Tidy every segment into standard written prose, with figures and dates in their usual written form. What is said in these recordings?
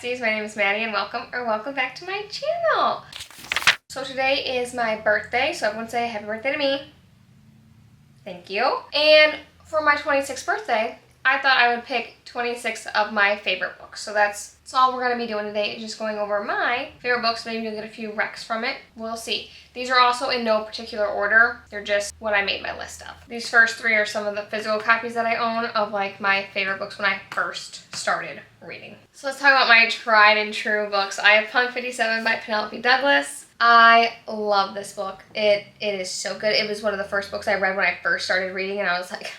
besties, my name is Maddie and welcome back to my channel. So today is my birthday, so everyone say happy birthday to me. Thank you. And for my 26th birthday, I thought I would pick 26 of my favorite books. So that's all we're going to be doing today, just going over my favorite books. Maybe you'll get a few recs from it. We'll see. These are also in no particular order. They're just what I made my list of. These first three are some of the physical copies that I own of like my favorite books when I first started reading. So let's talk about my tried and true books. I have Punk 57 by Penelope Douglas. I love this book. It is so good. It was one of the first books I read when I first started reading, and I was like,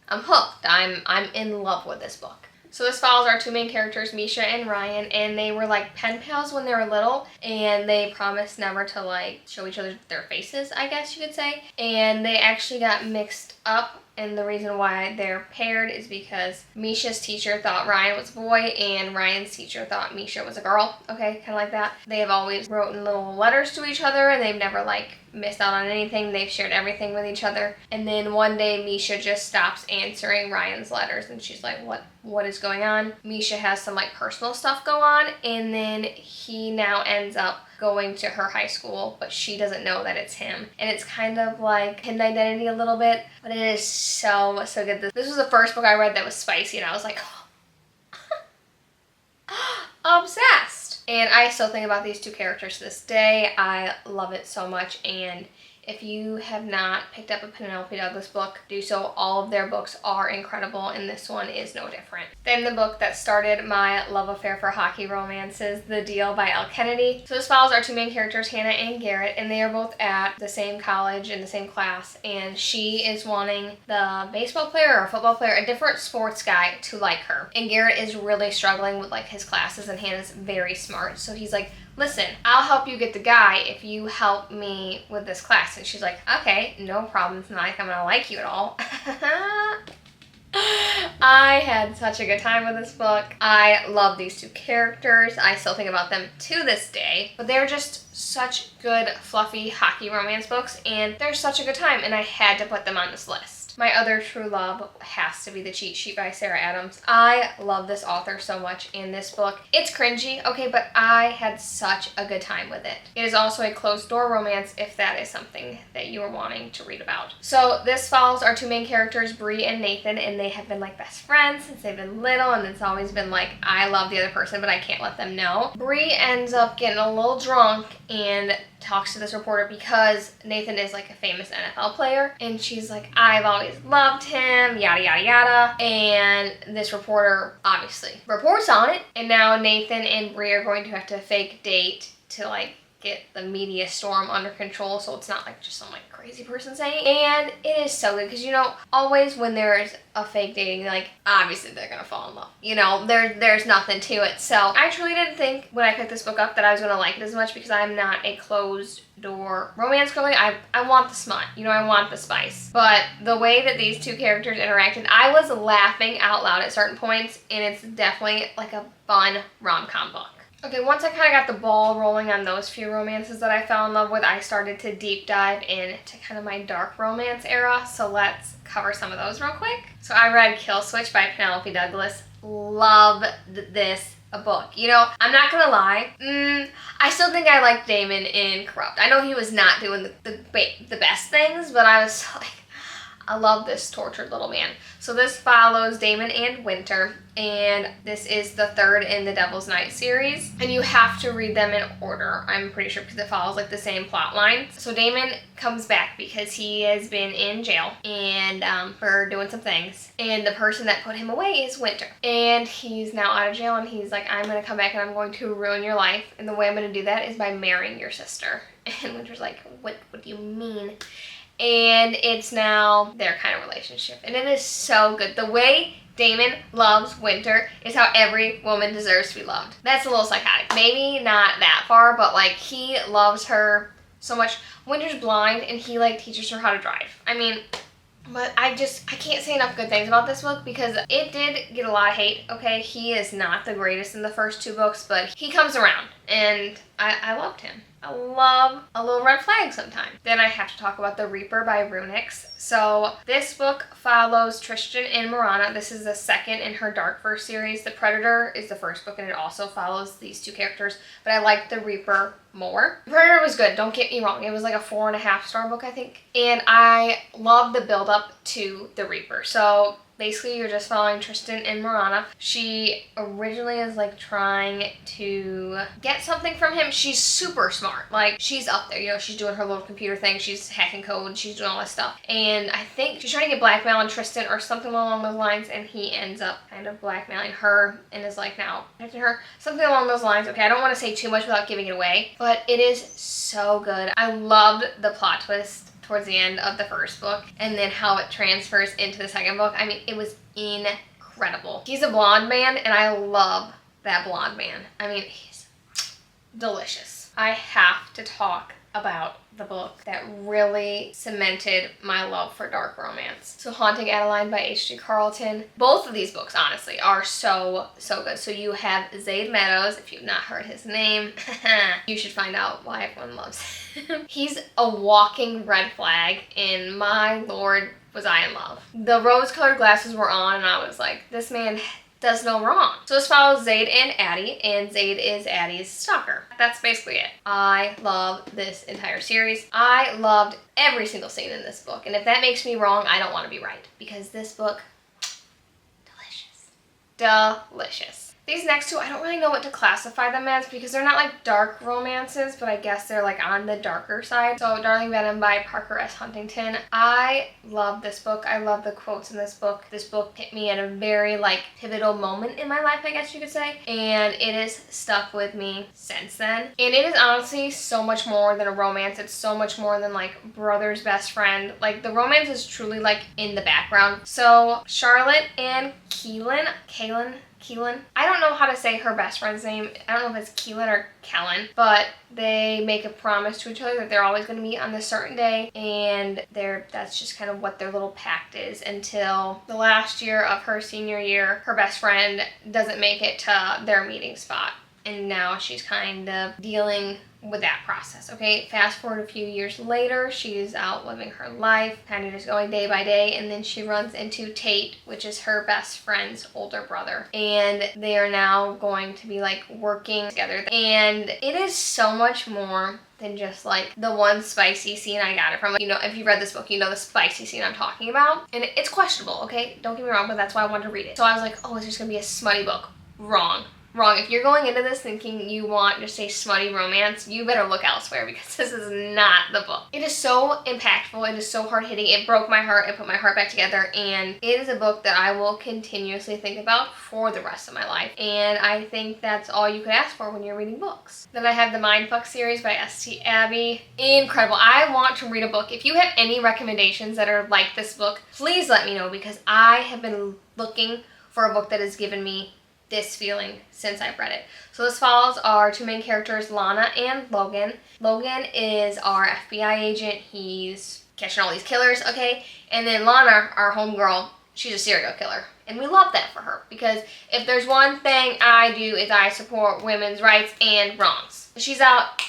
I'm hooked. I'm in love with this book. So this follows our two main characters, Misha and Ryan, and they were like pen pals when they were little, and they promised never to like show each other their faces, I guess you could say. And they actually got mixed up, and the reason why they're paired is because Misha's teacher thought Ryan was a boy and Ryan's teacher thought Misha was a girl. Okay, kind of like that. They have always written little letters to each other, and they've never like missed out on anything. They've shared everything with each other. And then one day Misha just stops answering Ryan's letters, and she's like, what is going on? Misha has some like personal stuff go on, and then he now ends up going to her high school, but she doesn't know that it's him. And it's kind of like hidden identity a little bit, but it is so good. This was the first book I read that was spicy, and I was like, obsessed. And I still think about these two characters to this day. I love it so much, and if you have not picked up a Penelope Douglas book, do so. All of their books are incredible, and this one is no different. Then the book that started my love affair for hockey romances, The Deal by Elle Kennedy. So this follows our two main characters, Hannah and Garrett, and they are both at the same college in the same class, and she is wanting the baseball player or football player, a different sports guy, to like her. And Garrett is really struggling with like his classes, and Hannah's very smart, so he's like, listen, I'll help you get the guy if you help me with this class. And she's like, okay, no problem. It's not like I'm gonna like you at all. I had such a good time with this book. I love these two characters. I still think about them to this day. But they're just such good, fluffy hockey romance books, and they're such a good time, and I had to put them on this list. My other true love has to be The Cheat Sheet by Sarah Adams. I love this author so much in this book. It's cringy, okay, but I had such a good time with it. It is also a closed-door romance if that is something that you are wanting to read about. So this follows our two main characters, Bree and Nathan, and they have been like best friends since they've been little, and it's always been like, I love the other person, but I can't let them know. Bree ends up getting a little drunk and talks to this reporter because Nathan is like a famous NFL player, and she's like, I've always loved him, yada yada yada. And this reporter obviously reports on it, and now Nathan and Bree are going to have to fake date to like get the media storm under control, so it's not like just some like crazy person saying. And it is so good because, you know, always when there's a fake dating, like obviously they're gonna fall in love, you know, there's nothing to it. So I truly didn't think when I picked this book up that I was gonna like it as much, because I'm not a closed door romance girly. I want the smut, you know, I want the spice, but the way that these two characters interacted, I was laughing out loud at certain points, and it's definitely like a fun rom-com book. Okay, once I kind of got the ball rolling on those few romances that I fell in love with, I started to deep dive into kind of my dark romance era, so let's cover some of those real quick. So I read Kill Switch by Penelope Douglas. Love this book. You know, I'm not gonna lie, I still think I liked Damon in Corrupt. I know he was not doing the best things, but I was like, I love this tortured little man. So this follows Damon and Winter, and this is the third in the Devil's Night series, and you have to read them in order, I'm pretty sure, because it follows like the same plot line. So Damon comes back because he has been in jail and for doing some things, and the person that put him away is Winter, and he's now out of jail, and he's like, I'm gonna come back and I'm going to ruin your life, and the way I'm gonna do that is by marrying your sister. And Winter's like, what do you mean? And it's now their kind of relationship, and it is so good. The way Damon loves Winter is how every woman deserves to be loved. That's a little psychotic. Maybe not that far, but like he loves her so much. Winter's blind, and he like teaches her how to drive. I mean, but I can't say enough good things about this book because it did get a lot of hate, okay? He is not the greatest in the first two books, but he comes around, and I loved him. I love a little red flag sometimes. Then I have to talk about The Reaper by Runix. So this book follows Tristan and Marana. This is the second in her Darkverse series. The Predator is the first book, and it also follows these two characters, but I like The Reaper more. The Predator was good, don't get me wrong. It was like a 4.5-star book, I think. And I love the build up to The Reaper. So basically, you're just following Tristan and Marana. She originally is like trying to get something from him. She's super smart. Like, she's up there, you know, she's doing her little computer thing. She's hacking code. She's doing all this stuff. And I think she's trying to get blackmail on Tristan or something along those lines. And he ends up kind of blackmailing her and is like now protecting her. Something along those lines. Okay, I don't want to say too much without giving it away, but it is so good. I loved the plot twist towards the end of the first book, and then how it transfers into the second book. I mean, it was incredible. He's a blonde man, and I love that blonde man. I mean, he's delicious. I have to talk about the book that really cemented my love for dark romance. So Haunting Adeline by H.G. Carlton. Both of these books, honestly, are so good. So you have Zaid Meadows. If you've not heard his name, you should find out why everyone loves him. He's a walking red flag, and my lord, was I in love. The rose-colored glasses were on, and I was like, this man does no wrong. So this follows Zaid and Addie, and Zaid is Addie's stalker. That's basically it. I love this entire series. I loved every single scene in this book, and if that makes me wrong, I don't want to be right, because this book, delicious. These next two, I don't really know what to classify them as because they're not like dark romances, but I guess they're like on the darker side. So Darling Venom by Parker S. Huntington. I love this book. I love the quotes in this book. This book hit me at a very like pivotal moment in my life, I guess you could say. And it has stuck with me since then. And it is honestly so much more than a romance. It's so much more than like brother's best friend. Like the romance is truly like in the background. So Charlotte and Keelan, I don't know how to say her best friend's name. I don't know if it's Keelan or Kellen, but they make a promise to each other that they're always going to meet on this certain day, and that's just kind of what their little pact is until the last year of her senior year. Her best friend doesn't make it to their meeting spot, and now she's kind of dealing with that process. Okay, fast forward a few years later, she's out living her life, kind of just going day by day, and then she runs into Tate, which is her best friend's older brother, and they are now going to be like working together, and it is so much more than just like the one spicy scene I got it from. You know, if you read this book, you know the spicy scene I'm talking about, and it's questionable, okay, don't get me wrong, but that's why I wanted to read it. So I was like, oh, it's just gonna be a smutty book. Wrong. If you're going into this thinking you want just a smutty romance, you better look elsewhere because this is not the book. It is so impactful. It is so hard-hitting. It broke my heart. It put my heart back together, and it is a book that I will continuously think about for the rest of my life, and I think that's all you could ask for when you're reading books. Then I have the Mindfuck series by S.T. Abbey. Incredible. I want to read a book. If you have any recommendations that are like this book, please let me know because I have been looking for a book that has given me this feeling since I've read it. So this follows our two main characters, Lana and Logan. Logan is our FBI agent. He's catching all these killers, okay? And then Lana, our homegirl, she's a serial killer. And we love that for her because if there's one thing I do is I support women's rights and wrongs. She's out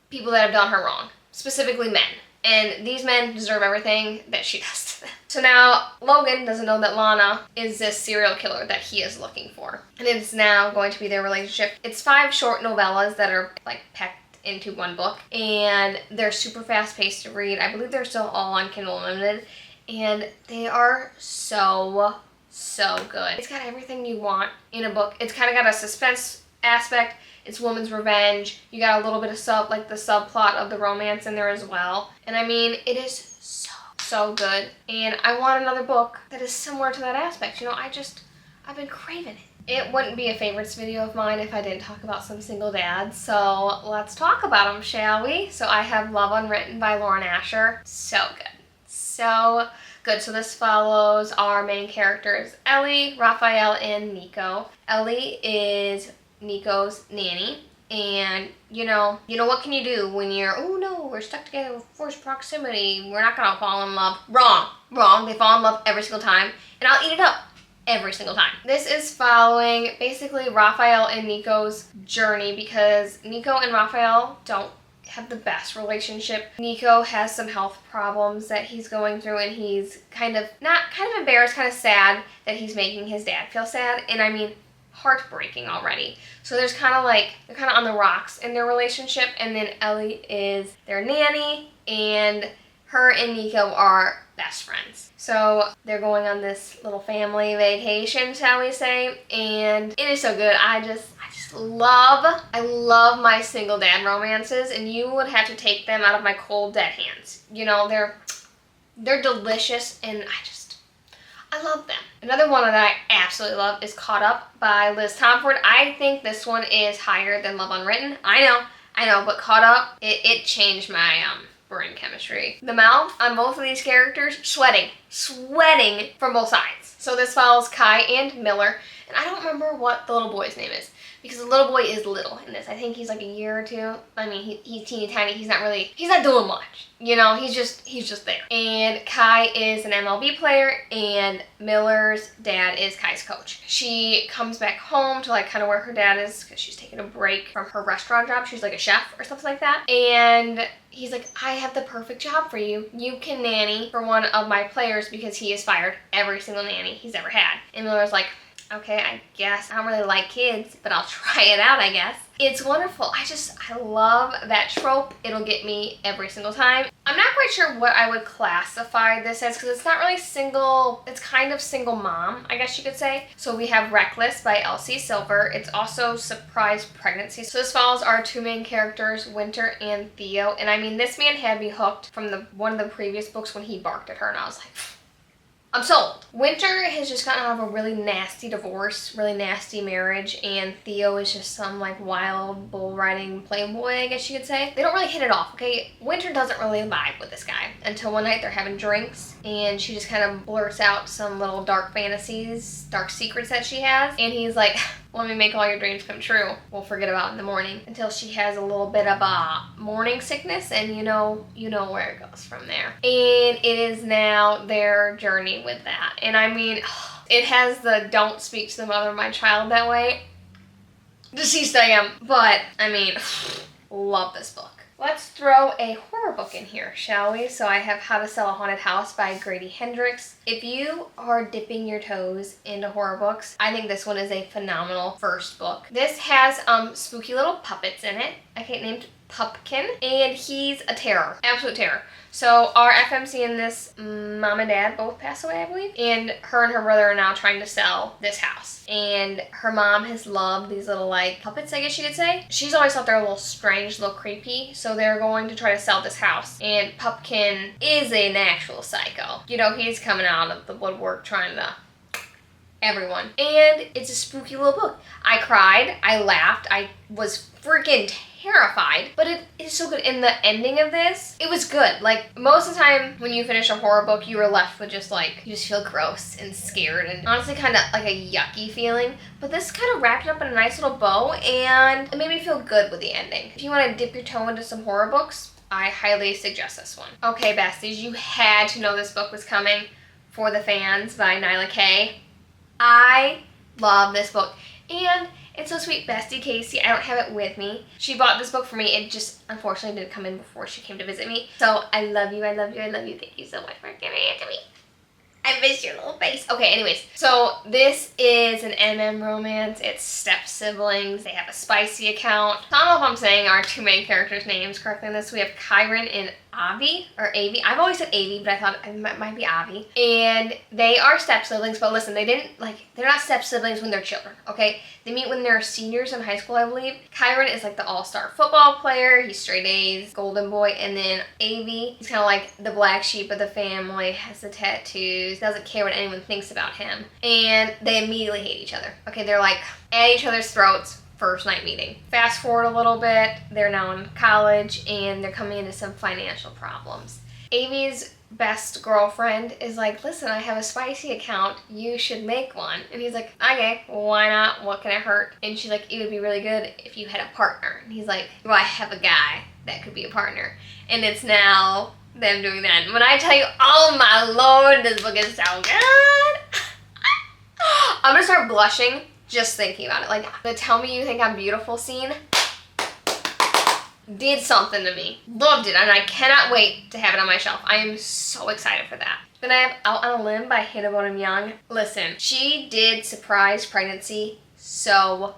people that have done her wrong, specifically men. And these men deserve everything that she does to them. So now Logan doesn't know that Lana is this serial killer that he is looking for. And it's now going to be their relationship. It's 5 short novellas that are like packed into one book. And they're super fast paced to read. I believe they're still all on Kindle Unlimited. And they are so good. It's got everything you want in a book. It's kind of got a suspense aspect. It's woman's revenge. You got a little bit of the subplot of the romance in there as well. And I mean, it is so good. And I want another book that is similar to that aspect. You know, I've been craving it. It wouldn't be a favorites video of mine if I didn't talk about some single dads. So let's talk about them, shall we? So I have Love Unwritten by Lauren Asher. So good. So good. So this follows our main characters, Ellie, Raphael, and Nico. Ellie is Nico's nanny, and you know what can you do when you're, oh no, we're stuck together with forced proximity, we're not gonna fall in love. Wrong. They fall in love every single time, and I'll eat it up. every single time. This is following basically Raphael and Nico's journey because Nico and Raphael don't have the best relationship. Nico has some health problems that he's going through, and he's kind of embarrassed, kind of sad that he's making his dad feel sad, and I mean heartbreaking already. So there's kind of like, they're kind of on the rocks in their relationship, and then Ellie is their nanny, and her and Nico are best friends. So they're going on this little family vacation, shall we say, and it is so good. I love my single dad romances, and you would have to take them out of my cold dead hands. You know, they're delicious, and I love them. Another one that I absolutely love is Caught Up by Liz Tomford. I think this one is higher than Love Unwritten. I know, but Caught Up, it changed my brain chemistry. The mouth on both of these characters, sweating from both sides. So this follows Kai and Miller, and I don't remember what the little boy's name is, because the little boy is little in this. I think he's like a year or two. I mean, he's teeny tiny. He's not doing much. You know, he's just there. And Kai is an MLB player, and Miller's dad is Kai's coach. She comes back home to like kind of where her dad is because she's taking a break from her restaurant job. She's like a chef or something like that. And he's like, I have the perfect job for you. You can nanny for one of my players because he has fired every single nanny he's ever had. And Miller's like, okay, I guess. I don't really like kids, but I'll try it out, I guess. It's wonderful. I love that trope. It'll get me every single time. I'm not quite sure what I would classify this as because it's not really single, it's kind of single mom, I guess you could say. So we have Reckless by Elsie Silver. It's also Surprise Pregnancy. So this follows our two main characters, Winter and Theo. And I mean, this man had me hooked from one of the previous books when he barked at her, and I was like, I'm sold. Winter has just gotten out of a really nasty divorce, really nasty marriage, and Theo is just some like wild bull riding playboy, I guess you could say. They don't really hit it off, okay? Winter doesn't really vibe with this guy until one night they're having drinks, and she just kind of blurts out some little dark fantasies, dark secrets that she has, and he's like, let me make all your dreams come true. We'll forget about it in the morning, until she has a little bit of a morning sickness, and you know where it goes from there. And it is now their journey with that. And I mean, it has the don't speak to the mother of my child that way. Deceased I am. But, I mean, love this book. Let's throw a horror book in here, shall we? So I have How to Sell a Haunted House by Grady Hendrix. If you are dipping your toes into horror books, I think this one is a phenomenal first book. This has spooky little puppets in it. I can't name Pumpkin, and he's a terror, absolute terror. So our FMC and this mom and dad both passed away, I believe, and her brother are now trying to sell this house. And her mom has loved these little like puppets, I guess you could say. She's always thought they're a little strange, a little creepy, so they're going to try to sell this house. And Pumpkin is an actual psycho. You know, he's coming out of the woodwork trying to everyone. And it's a spooky little book. I cried, I laughed, I was freaking terrified, but it is so good. In the ending of this, it was good. Like, most of the time when you finish a horror book, you are left with just like, you just feel gross and scared and honestly kind of like a yucky feeling. But this kind of wrapped it up in a nice little bow, and it made me feel good with the ending. If you want to dip your toe into some horror books, I highly suggest this one. Okay, besties, you had to know this book was coming. For the Fans by Nyla Kay. I love this book, and it's so sweet. Bestie Casey, I don't have it with me. She bought this book for me. It just unfortunately didn't come in before she came to visit me. So I love you, I love you, I love you. Thank you so much for giving it to me. I miss your little face. Okay, anyways, so this is an MM romance. It's step siblings. They have a spicy account. I don't know if I'm saying our two main characters' names correctly in this. We have Kyron and Avi, or Avi. I've always said Avi, but I thought it might be Avi. And they are step siblings, but listen, they're not step siblings when they're children, okay? They meet when they're seniors in high school, I believe. Kyron is like the all-star football player. He's straight A's, golden boy. And then Avi, he's kind of like the black sheep of the family, has the tattoos, doesn't care what anyone thinks about him. And they immediately hate each other. Okay, they're like at each other's throats. First night meeting. Fast forward a little bit, they're now in college and they're coming into some financial problems. Avi's best girlfriend is like, listen, I have a spicy account, you should make one. And he's like, okay, why not? What can it hurt? And she's like, it would be really good if you had a partner. And he's like, well, I have a guy that could be a partner. And it's now them doing that. And when I tell you, oh my lord, this book is so good. I'm gonna start blushing just thinking about it. Like, the tell me you think I'm beautiful scene did something to me. Loved it, and I cannot wait to have it on my shelf. I am so excited for that. Then I have Out on a Limb by Hannah Bonham Young. Listen, she did surprise pregnancy so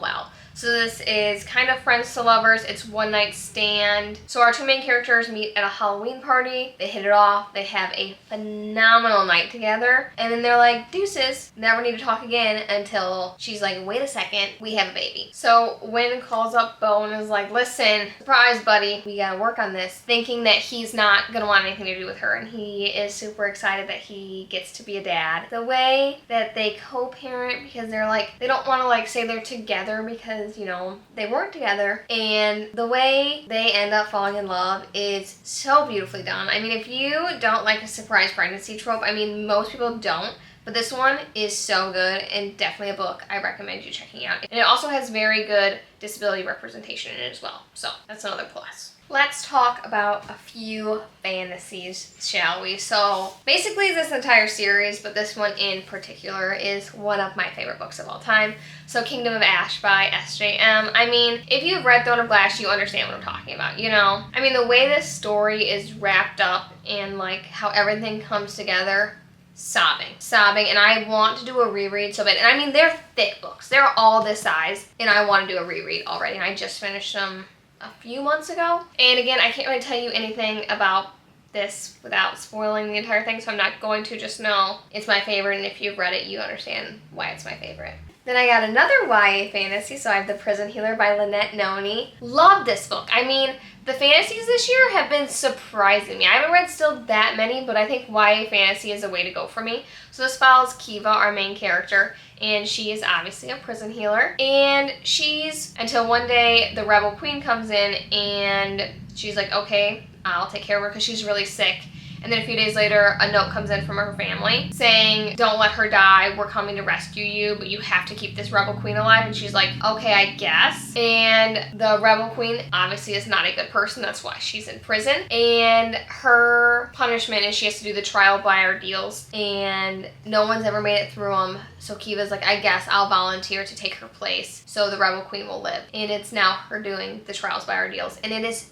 well. So this is kind of friends to lovers. It's one night stand. So our two main characters meet at a Halloween party. They hit it off. They have a phenomenal night together. And then they're like, deuces, never need to talk again, until she's like, wait a second, we have a baby. So Wynn calls up Bo and is like, listen, surprise buddy, we gotta work on this, thinking that he's not gonna want anything to do with her. And he is super excited that he gets to be a dad. The way that they co-parent, because they're like, they don't want to like say they're together because, you know, they weren't together, and the way they end up falling in love is so beautifully done. I mean, if you don't like a surprise pregnancy trope, I mean, most people don't, but this one is so good, and definitely a book I recommend you checking out. And it also has very good disability representation in it as well, so that's another plus. Let's talk about a few fantasies, shall we? So basically this entire series, but this one in particular, is one of my favorite books of all time. So Kingdom of Ash by SJM. I mean, if you've read Throne of Glass, you understand what I'm talking about, you know? I mean, the way this story is wrapped up and like how everything comes together, sobbing, and I want to do a reread so bad. And I mean, they're thick books. They're all this size, and I want to do a reread already, and I just finished them a few months ago. And again, I can't really tell you anything about this without spoiling the entire thing, so I'm not going to. Just know it's my favorite, and if you've read it, you understand why it's my favorite. Then I got another YA fantasy, so I have The Prison Healer by Lynette Noni. Love this book. I mean, the fantasies this year have been surprising me. I haven't read still that many, but I think YA fantasy is a way to go for me. So this follows Kiva, our main character, and she is obviously a prison healer. And she's, until one day the rebel queen comes in and she's like, okay, I'll take care of her because she's really sick. And then a few days later, a note comes in from her family saying, don't let her die, we're coming to rescue you, but you have to keep this rebel queen alive. And she's like, okay, I guess. And the rebel queen obviously is not a good person, that's why she's in prison. And her punishment is she has to do the trial by ordeals, and no one's ever made it through them. So Kiva's like, I guess I'll volunteer to take her place so the rebel queen will live. And it's now her doing the trials by ordeals, and it is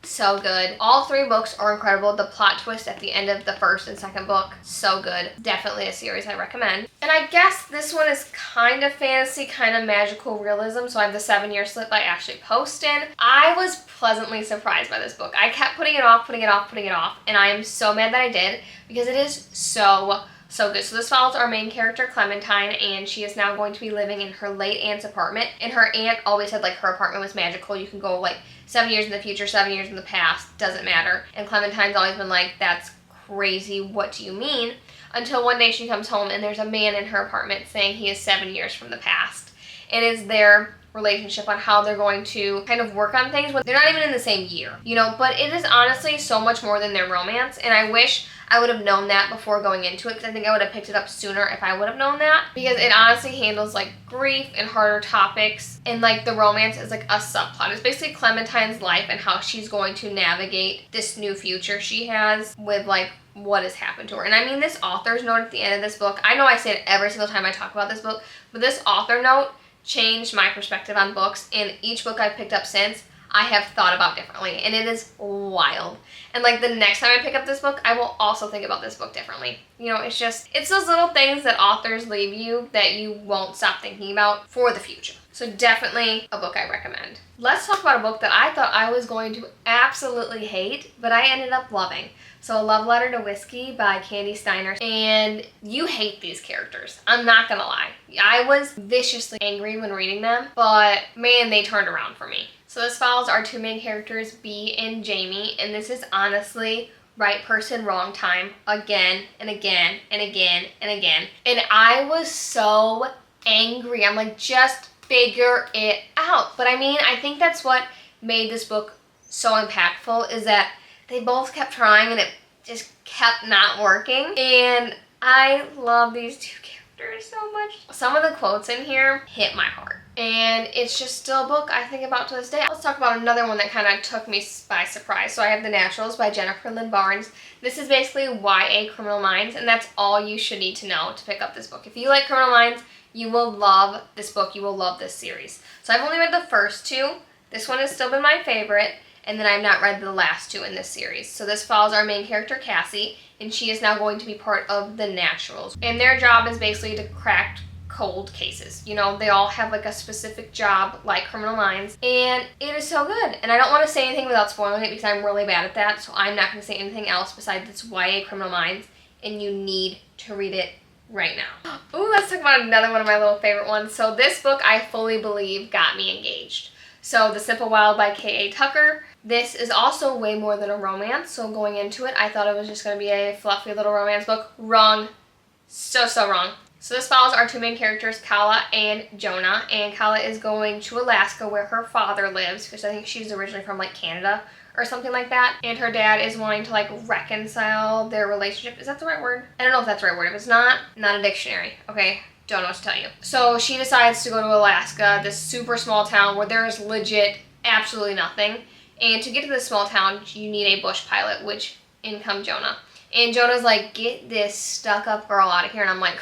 so good. All three books are incredible. The plot twist at the end of the first and second book, so good. Definitely a series I recommend. And I guess this one is kind of fantasy, kind of magical realism. So I have The 7-Year Slip by Ashley Poston. I was pleasantly surprised by this book. I kept putting it off, and I am so mad that I did, because it is so good. So this follows our main character, Clementine, and she is now going to be living in her late aunt's apartment. And her aunt always said like her apartment was magical. You can go like 7 years in the future, 7 years in the past, doesn't matter. And Clementine's always been like, that's crazy, what do you mean? Until one day she comes home and there's a man in her apartment saying he is 7 years from the past. And it's their relationship on how they're going to kind of work on things when they're not even in the same year, you know? But it is honestly so much more than their romance, and I wish I would have known that before going into it, because I think I would have picked it up sooner if I would have known that, because it honestly handles like grief and harder topics, and like the romance is like a subplot. It's basically Clementine's life and how she's going to navigate this new future she has with like what has happened to her. And I mean, this author's note at the end of this book, I know I say it every single time I talk about this book, but this author note changed my perspective on books, and each book I've picked up since I have thought about differently, and it is wild. And like the next time I pick up this book, I will also think about this book differently. You know, it's those little things that authors leave you that you won't stop thinking about for the future. So definitely a book I recommend. Let's talk about a book that I thought I was going to absolutely hate, but I ended up loving. So A Love Letter to Whiskey by Candy Steiner. And you hate these characters. I'm not gonna lie. I was viciously angry when reading them, but man, they turned around for me. So this follows our two main characters, Bee and Jamie, and this is honestly right person, wrong time, again and again and again and again. And I was so angry. I'm like, just figure it out. But I mean, I think that's what made this book so impactful, is that they both kept trying and it just kept not working. And I love these two characters characters so much. Some of the quotes in here hit my heart. And it's just still a book I think about to this day. Let's talk about another one that kind of took me by surprise. So I have The Naturals by Jennifer Lynn Barnes. This is basically YA Criminal Minds, and that's all you should need to know to pick up this book. If you like Criminal Minds, you will love this book. You will love this series. So I've only read the first two. This one has still been my favorite, and then I've not read the last two in this series. So this follows our main character, Cassie, and she is now going to be part of the Naturals. And their job is basically to crack cold cases. You know, they all have like a specific job like Criminal Minds, and it is so good. And I don't want to say anything without spoiling it because I'm really bad at that, so I'm not going to say anything else besides it's YA Criminal Minds, and you need to read it right now. Ooh, let's talk about another one of my little favorite ones. So this book, I fully believe, got me engaged. So The Simple Wild by K.A. Tucker. This is also way more than a romance, so going into it, I thought it was just going to be a fluffy little romance book. Wrong. So wrong. So this follows our two main characters, Kala and Jonah, and Kala is going to Alaska where her father lives, because I think she's originally from like Canada or something like that, and her dad is wanting to like reconcile their relationship. Is that the right word? I don't know if that's the right word. If it's not a dictionary, okay? Don't know what to tell you. So she decides to go to Alaska, this super small town where there is legit absolutely nothing, and to get to this small town, you need a bush pilot, which in comes Jonah. And Jonah's like, get this stuck-up girl out of here, and I'm like,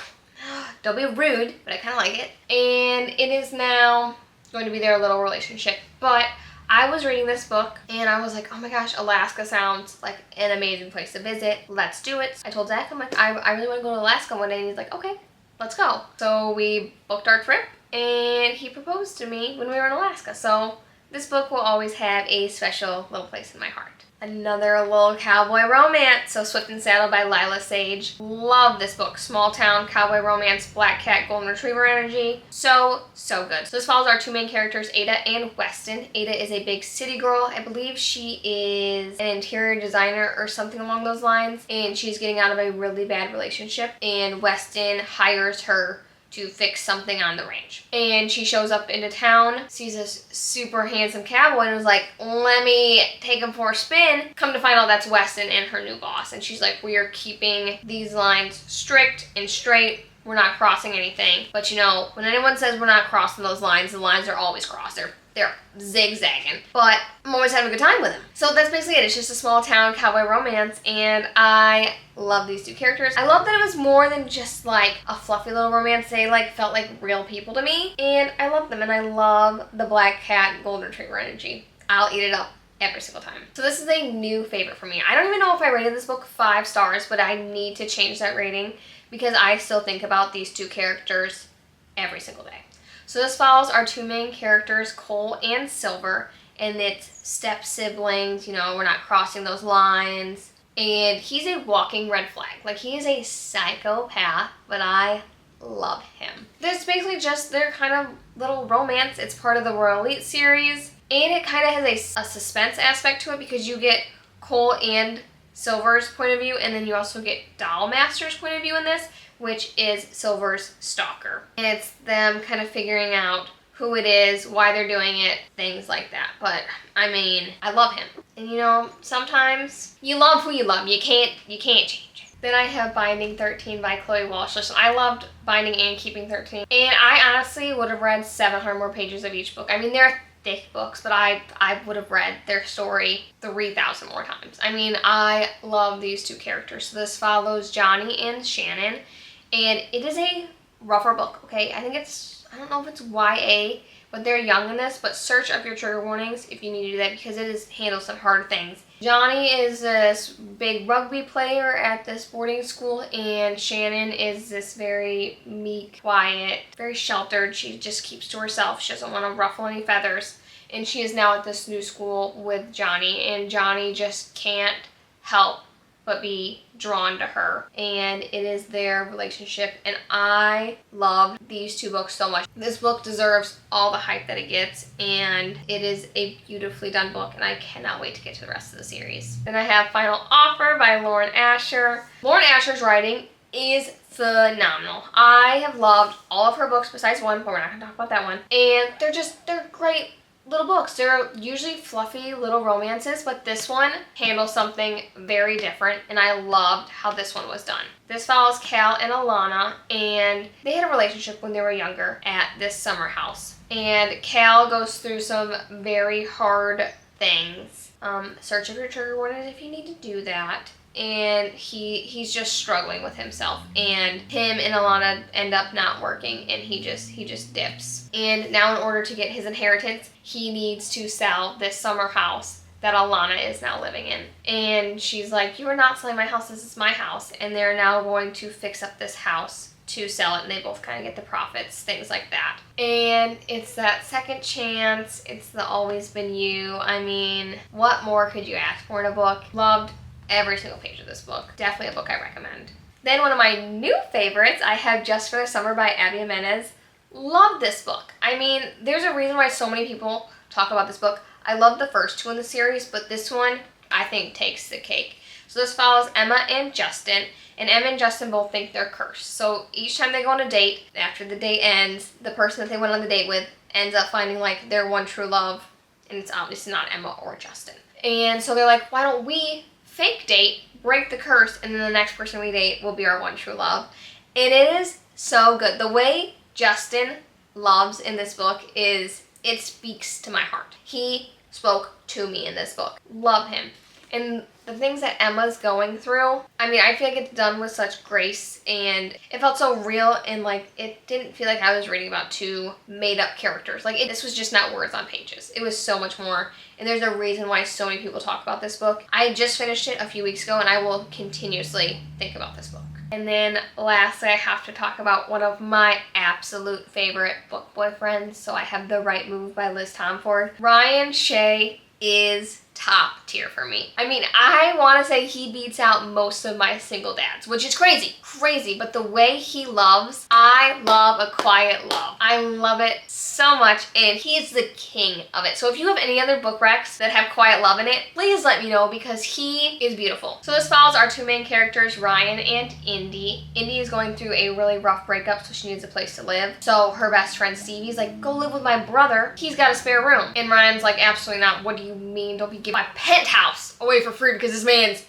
don't be rude, but I kind of like it. And it is now going to be their little relationship. But I was reading this book and I was like, oh my gosh, Alaska sounds like an amazing place to visit. Let's do it. I told Zach, I'm like, I really want to go to Alaska one day. And he's like, okay, let's go. So we booked our trip and he proposed to me when we were in Alaska. So this book will always have a special little place in my heart. Another little cowboy romance. So Swift and Saddle by Lila Sage. Love this book. Small town, cowboy romance, black cat, golden retriever energy. So good. So this follows our two main characters, Ada and Weston. Ada is a big city girl. I believe she is an interior designer or something along those lines. And she's getting out of a really bad relationship. And Weston hires her to fix something on the range. And she shows up into town, sees this super handsome cowboy, and was like, let me take him for a spin. Come to find out that's Weston and her new boss. And she's like, we are keeping these lines strict and straight. We're not crossing anything. But you know, when anyone says we're not crossing those lines, the lines are always crossed. They're zigzagging. But I'm always having a good time with him. So that's basically it. It's just a small town cowboy romance, and I love these two characters. I love that it was more than just like a fluffy little romance. They like felt like real people to me, and I love them, and I love the black cat golden retriever energy. I'll eat it up every single time. So this is a new favorite for me. I don't even know if I rated this book 5 stars, but I need to change that rating because I still think about these two characters every single day. So this follows our two main characters, Cole and Silver, and it's step siblings, you know, we're not crossing those lines. And he's a walking red flag. Like, he is a psychopath, but I love him. This is basically just their kind of little romance. It's part of the Royal Elite series, and it kind of has a suspense aspect to it because you get Cole and Silver's point of view, and then you also get Dollmaster's point of view in this, which is Silver's stalker. And it's them kind of figuring out who it is, why they're doing it, things like that. But, I mean, I love him. And you know, sometimes you love who you love. You can't change it. Then I have Binding 13 by Chloe Walsh. Listen, I loved Binding and Keeping 13. And I honestly would have read 700 more pages of each book. I mean, they're thick books, but I would have read their story 3,000 more times. I mean, I love these two characters. So this follows Johnny and Shannon. And it is a rougher book, okay? I don't know if it's YA, but they're young in this, but search up your trigger warnings if you need to do that because it handles some hard things. Johnny is this big rugby player at this boarding school, and Shannon is this very meek, quiet, very sheltered. She just keeps to herself. She doesn't want to ruffle any feathers. And she is now at this new school with Johnny, and Johnny just can't help but be drawn to her, and it is their relationship, and I love these two books so much. This book deserves all the hype that it gets, and it is a beautifully done book, and I cannot wait to get to the rest of the series. Then I have Final Offer by Lauren Asher. Lauren Asher's writing is phenomenal. I have loved all of her books besides one, but we're not going to talk about that one, and they're great little books. They're usually fluffy little romances, but this one handles something very different, and I loved how this one was done. This follows Cal and Alana, and they had a relationship when they were younger at this summer house. And Cal goes through some very hard things. Search of your trigger warnings if you need to do that. And he's just struggling with himself, and him and Alana end up not working, and he just dips. And now in order to get his inheritance, he needs to sell this summer house that Alana is now living in. And she's like, you are not selling my house, this is my house. And they're now going to fix up this house to sell it, and they both kind of get the profits, things like that. And it's that second chance, it's the always been you. I mean, what more could you ask for in a book? Loved every single page of this book. Definitely a book I recommend. Then one of my new favorites, I have Just for the Summer by Abby Jimenez. Love this book. I mean, there's a reason why so many people talk about this book. I love the first two in the series, but this one I think takes the cake. So this follows Emma and Justin, and Emma and Justin both think they're cursed. So each time they go on a date, after the date ends, the person that they went on the date with ends up finding like their one true love, and it's obviously not Emma or Justin. And so they're like, why don't we fake date, break the curse, and then the next person we date will be our one true love. And it is so good. The way Justin loves in this book is, it speaks to my heart. He spoke to me in this book. Love him. And the things that Emma's going through, I mean, I feel like it's done with such grace, and it felt so real, and like it didn't feel like I was reading about two made up characters. Like this was just not words on pages. It was so much more, and there's a reason why so many people talk about this book. I just finished it a few weeks ago, and I will continuously think about this book. And then lastly, I have to talk about one of my absolute favorite book boyfriends. So I have The Right Move by Liz Tomford. Ryan Shea is top tier for me. I mean, I want to say he beats out most of my single dads, which is crazy, but the way he loves, I love a quiet love. I love it so much, and he's the king of it. So if you have any other book recs that have quiet love in it, please let me know, because he is beautiful. So this follows our two main characters, Ryan and Indy. Indy is going through a really rough breakup, so she needs a place to live. So her best friend Stevie's like, go live with my brother. He's got a spare room. And Ryan's like, absolutely not. What do you mean? Don't be giving my penthouse away for free because this man's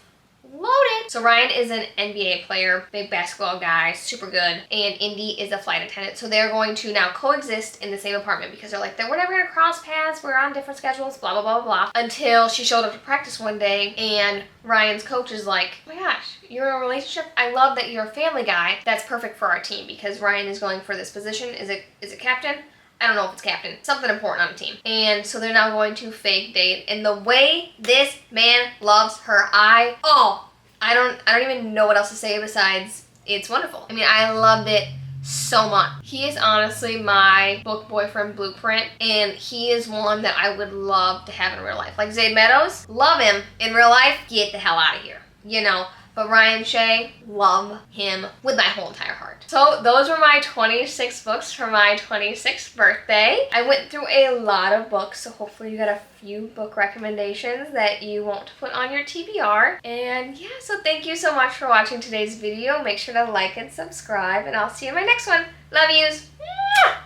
loaded. So Ryan is an NBA player, big basketball guy, super good, and Indy is a flight attendant. So they're going to now coexist in the same apartment, because they're like, we're never gonna cross paths, we're on different schedules, blah, blah, blah, blah, until she showed up to practice one day, and Ryan's coach is like, oh my gosh, you're in a relationship? I love that you're a family guy. That's perfect for our team, because Ryan is going for this position. Is it captain? I don't know if it's captain. Something important on the team. And so they're now going to fake date. And the way this man loves her, I don't even know what else to say besides it's wonderful. I mean, I loved it so much. He is honestly my book boyfriend blueprint, and he is one that I would love to have in real life. Like Zayd Meadows, love him. In real life, get the hell out of here. You know. But Ryan Shea, love him with my whole entire heart. So those were my 26 books for my 26th birthday. I went through a lot of books, so hopefully you got a few book recommendations that you want to put on your TBR. And yeah, so thank you so much for watching today's video. Make sure to like and subscribe, and I'll see you in my next one. Love yous.